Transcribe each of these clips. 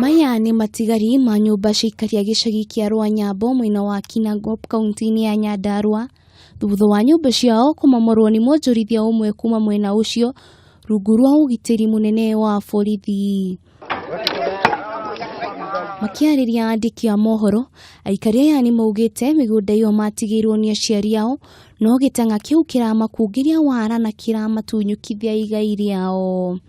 Maya nĩ matigari ma nyumba ciikaria gĩcagi kĩa Rwanyambo mwena wa Kinangop kaunti-inĩ ya Nyandarua thutha wa nyumba ciao kumomorerwo nĩ mwonjorithia ũmwe kuma mwena ũcio rungu rwa ũgitĩri mũnene wa borithi. Makiarĩria andĩki a mohoro, aikari aya nĩ maugĩte mĩgũnda ĩyo matigĩirwo nĩ aciari ao, no gĩtang'a kĩu kĩramakungĩria wara na kĩramatunyũkithia igai rĩao.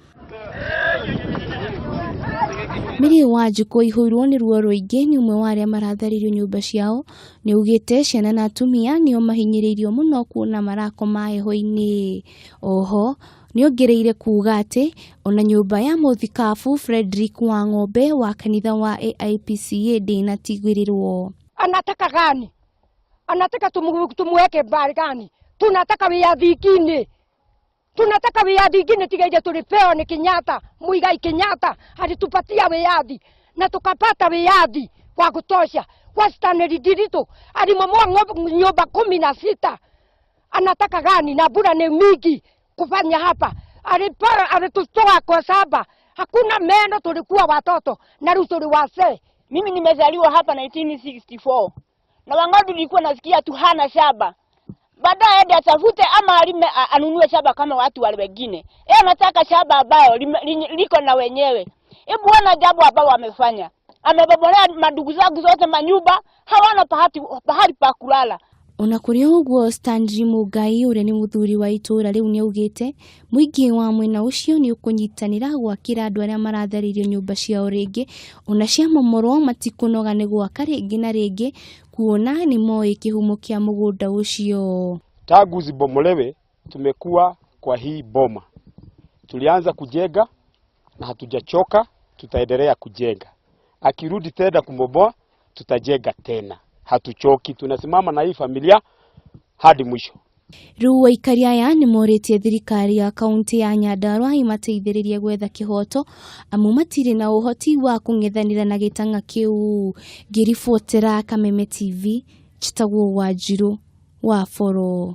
Mĩrĩ wa Njũkũ ihũirwo nĩ ruo rũingĩ nĩ ũmwe wa arĩa maratharirio nyumba ciao, nĩ ugĩte ciana na atumia nĩo mahinyĩrĩirio mũno kuona marakoma heho-inĩ. Oho nĩ ongereire kuuga atĩ ona nyumba ya mũthikabu Frederick wa Ng'ombe wa kanitha wa AIPCA ndĩnatigĩrĩrwo. Anataka gani? Anataka tumweke mbali gani? Tunataka wiadhikini. Tunataka wiadhi ingine tigaje tulipewa ni Kenyatta, Muigai Kenyatta alitupatia wiadhi na tukapata wiadhi kwa kutosha. Wastani dirito alimomoa nyumba 16. Anataka gani? Na bura ni mingi kufanya hapa. Alitutoa kwa saba. Hakuna meno, tulikuwa watoto na rusuri wase. Mimi nimezaliwa hapa 1964. Na wangapi nilikuwa nasikia tu hana shamba. Baadaye hadi atafute ama alime anunue shamba kama watu wale wengine. Yeye anataka shamba ambayo liko na wenyewe. Hebu ona jambo ambalo wamefanya. Amebomolea madugu zangu zote manyumba, hawana pahali pa kulala. Ona kuri ũguo Stanley Mugai ũrĩa nĩ mũthuri wa itũũra rĩu nĩ augĩte mũingĩ wa mwena ũcio nĩ ũkũnyitanĩra gwakĩra andũ arĩa maratharirio nyumba ciao rĩngĩ, ona ciamomorwo matikũnoga nĩ gwaka rĩngĩ na rĩngĩ kuona nĩ moĩ kĩhumo kĩa mũgũnda ũcio. Tangu zibomolewe tumekuwa kwa hii boma. Tulianza kujenga na hatujachoka, tutaendelea kujenga. Akirudi tena kumoboa tutajenga tena. Hatuchoki, tunasimama na hii familia hadi mwisho. Rĩu aikari aya nĩ morĩtie thirikari ya kaunti ya Nyandarua imateithĩrĩrie gwetha kĩhoto amu matirĩ na ũhoti wa kũng'ethanĩra na gĩtang'a kĩu. Ngĩribotera Kameme TV, Chitagwo Wanjiru wa Foro.